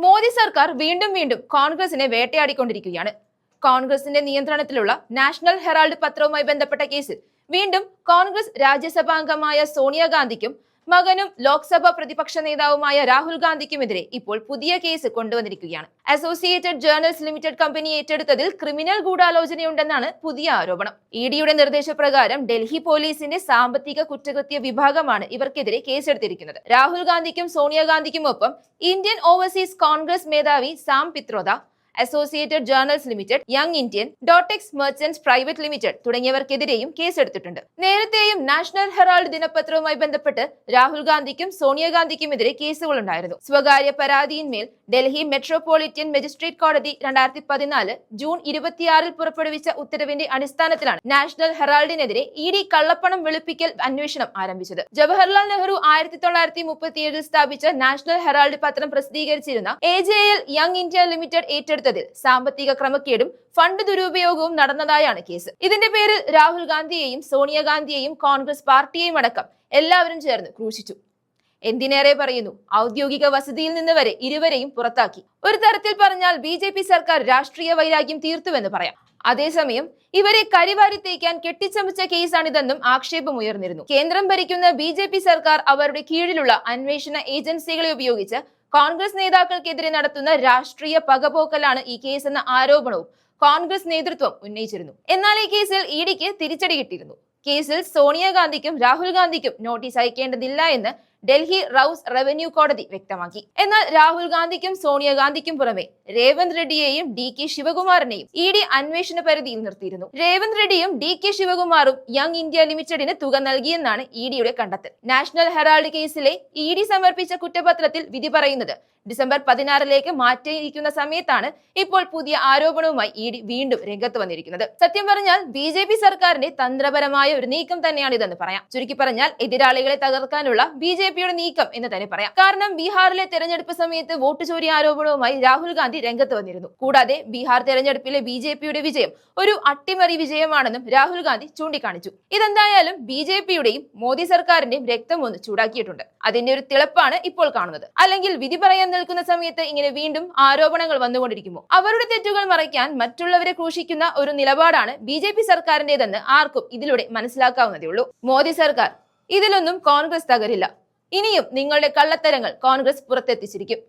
മോദി സർക്കാർ വീണ്ടും വീണ്ടും കോൺഗ്രസിനെ വേട്ടയാടിക്കൊണ്ടിരിക്കുകയാണ്. കോൺഗ്രസിന്റെ നിയന്ത്രണത്തിലുള്ള നാഷണൽ ഹെറാൾഡ് പത്രവുമായി ബന്ധപ്പെട്ട കേസിൽ വീണ്ടും കോൺഗ്രസ് രാജ്യസഭാംഗമായ സോണിയാഗാന്ധിക്കും മകനും ലോക്സഭാ പ്രതിപക്ഷ നേതാവുമായ രാഹുൽ ഗാന്ധിക്കുമെതിരെ ഇപ്പോൾ പുതിയ കേസ് കൊണ്ടുവന്നിരിക്കുകയാണ്. അസോസിയേറ്റഡ് ജേർണൽസ് ലിമിറ്റഡ് കമ്പനി ഏറ്റെടുത്തതിൽ ക്രിമിനൽ ഗൂഢാലോചനയുണ്ടെന്നാണ് പുതിയ ആരോപണം. ഇഡിയുടെ നിർദ്ദേശപ്രകാരം ഡൽഹി പോലീസിന്റെ സാമ്പത്തിക കുറ്റകൃത്യ വിഭാഗമാണ് ഇവർക്കെതിരെ കേസെടുത്തിരിക്കുന്നത്. രാഹുൽ ഗാന്ധിക്കും സോണിയാഗാന്ധിക്കുമൊപ്പം ഇന്ത്യൻ ഓവർസീസ് കോൺഗ്രസ് മേധാവി Sam Pitroda, Associated Journals Limited, Young Indian, Dotex Merchants Private Limited തുടങ്ങിയവർക്കെതിരെയും കേസെടുത്തിട്ടുണ്ട്. നേരത്തെയും നാഷണൽ ഹെറാൾഡ് ദിനപത്രവുമായി ബന്ധപ്പെട്ട് രാഹുൽ ഗാന്ധിക്കും സോണിയാഗാന്ധിക്കുമെതിരെ കേസുകളുണ്ടായിരുന്നു. സ്വകാര്യ പരാതിയിന്മേൽ ഡൽഹി മെട്രോപൊളിറ്റൻ മജിസ്ട്രേറ്റ് കോടതി 2014 ജൂൺ 26 പുറപ്പെടുവിച്ച ഉത്തരവിന്റെ അടിസ്ഥാനത്തിലാണ് നാഷണൽ ഹെറാൾഡിനെതിരെ ഇഡി കള്ളപ്പണം വെളുപ്പിക്കൽ അന്വേഷണം ആരംഭിച്ചത്. ജവഹർലാൽ നെഹ്റു 1937 സ്ഥാപിച്ച നാഷണൽ ഹെറാൾഡ് പത്രം പ്രസിദ്ധീകരിച്ചിരുന്ന AJL യങ് ഇന്ത്യ ലിമിറ്റഡ് ഏറ്റെടുത്തതിൽ സാമ്പത്തിക ക്രമക്കേടും ഫണ്ട് ദുരുപയോഗവും നടന്നതായാണ് കേസ്. ഇതിന്റെ പേരിൽ രാഹുൽ ഗാന്ധിയെയും സോണിയാഗാന്ധിയെയും കോൺഗ്രസ് പാർട്ടിയെയും അടക്കം എല്ലാവരും ചേർന്ന് ക്രൂശിച്ചു. എന്തിനേറെ പറയുന്നു, ഔദ്യോഗിക വസതിയിൽ നിന്ന് വരെ ഇരുവരെയും പുറത്താക്കി. ഒരു തരത്തിൽ പറഞ്ഞാൽ BJP സർക്കാർ രാഷ്ട്രീയ വൈരാഗ്യം തീർത്തുവെന്ന് പറയാം. അതേസമയം ഇവരെ കരിവാരി തേക്കാൻ കെട്ടിച്ചമച്ച കേസാണിതെന്നും ആക്ഷേപമുയർന്നിരുന്നു. കേന്ദ്രം ഭരിക്കുന്ന BJP സർക്കാർ അവരുടെ കീഴിലുള്ള അന്വേഷണ ഏജൻസികളെ ഉപയോഗിച്ച് കോൺഗ്രസ് നേതാക്കൾക്കെതിരെ നടത്തുന്ന രാഷ്ട്രീയ പകപോക്കലാണ് ഈ കേസെന്ന ആരോപണവും കോൺഗ്രസ് നേതൃത്വം ഉന്നയിച്ചിരുന്നു. എന്നാൽ ഈ കേസിൽ ഇഡിക്ക് തിരിച്ചടി കിട്ടിയിരുന്നു. കേസിൽ സോണിയാഗാന്ധിക്കും രാഹുൽ ഗാന്ധിക്കും നോട്ടീസ് അയക്കേണ്ടതില്ല എന്ന് ഡൽഹി റൌസ് റവന്യൂ കോടതി വ്യക്തമാക്കി. എന്നാൽ രാഹുൽ ഗാന്ധിക്കും സോണിയാഗാന്ധിക്കും പുറമെ രേവന്ത് റെഡ്ഡിയെയും DK ശിവകുമാറിനെയും ഇഡി അന്വേഷണ പരിധിയിൽ നിർത്തിയിരുന്നു. രേവന്ത് റെഡ്ഡിയും DK ശിവകുമാറും യങ് ഇന്ത്യ ലിമിറ്റഡിന് തുക നൽകിയെന്നാണ് ഇഡിയുടെ കണ്ടെത്തൽ. നാഷണൽ ഹെറാൾഡ് കേസിലെ ഇഡി സമർപ്പിച്ച കുറ്റപത്രത്തിൽ വിധി പറയുന്നത് ഡിസംബർ 16 മാറ്റിയിരിക്കുന്ന സമയത്താണ് ഇപ്പോൾ പുതിയ ആരോപണവുമായി ഇഡി വീണ്ടും രംഗത്ത് വന്നിരിക്കുന്നത്. സത്യം പറഞ്ഞാൽ BJP സർക്കാരിന്റെ തന്ത്രപരമായ ഒരു നീക്കം തന്നെയാണ് ഇതെന്ന് പറയാം. ചുരുക്കി പറഞ്ഞാൽ എതിരാളികളെ തകർക്കാനുള്ള BJPയുടെ നീക്കം എന്ന് തന്നെ പറയാം. കാരണം ബീഹാറിലെ തെരഞ്ഞെടുപ്പ് സമയത്ത് വോട്ട് ചോരി ആരോപണവുമായി രാഹുൽ ഗാന്ധി രംഗത്ത് വന്നിരുന്നു. കൂടാതെ ബീഹാർ തെരഞ്ഞെടുപ്പിലെ BJPയുടെ വിജയം ഒരു അട്ടിമറി വിജയമാണെന്നും രാഹുൽ ഗാന്ധി ചൂണ്ടിക്കാണിച്ചു. ഇതെന്തായാലും BJPയുടെയും മോദി സർക്കാരിന്റെയും രക്തം ഒന്ന് ചൂടാക്കിയിട്ടുണ്ട്. അതിന്റെ ഒരു തിളപ്പാണ് ഇപ്പോൾ കാണുന്നത്. അല്ലെങ്കിൽ വിധി പറയാൻ നിൽക്കുന്ന സമയത്ത് ഇങ്ങനെ വീണ്ടും ആരോപണങ്ങൾ വന്നുകൊണ്ടിരിക്കുമോ? അവരുടെ തെറ്റുകൾ മറയ്ക്കാൻ മറ്റുള്ളവരെ ക്രൂശിക്കുന്ന ഒരു നിലപാടാണ് BJP സർക്കാരിന്റേതെന്ന് ആർക്കും ഇതിലൂടെ മനസ്സിലാക്കാവുന്നതേ ഉള്ളൂ. മോദി സർക്കാർ ഇതിലൊന്നും കോൺഗ്രസ് തകരില്ല. ഇനിയും നിങ്ങളുടെ കള്ളത്തരങ്ങൾ കോൺഗ്രസ് പുറത്തെത്തിച്ചിരിക്കും.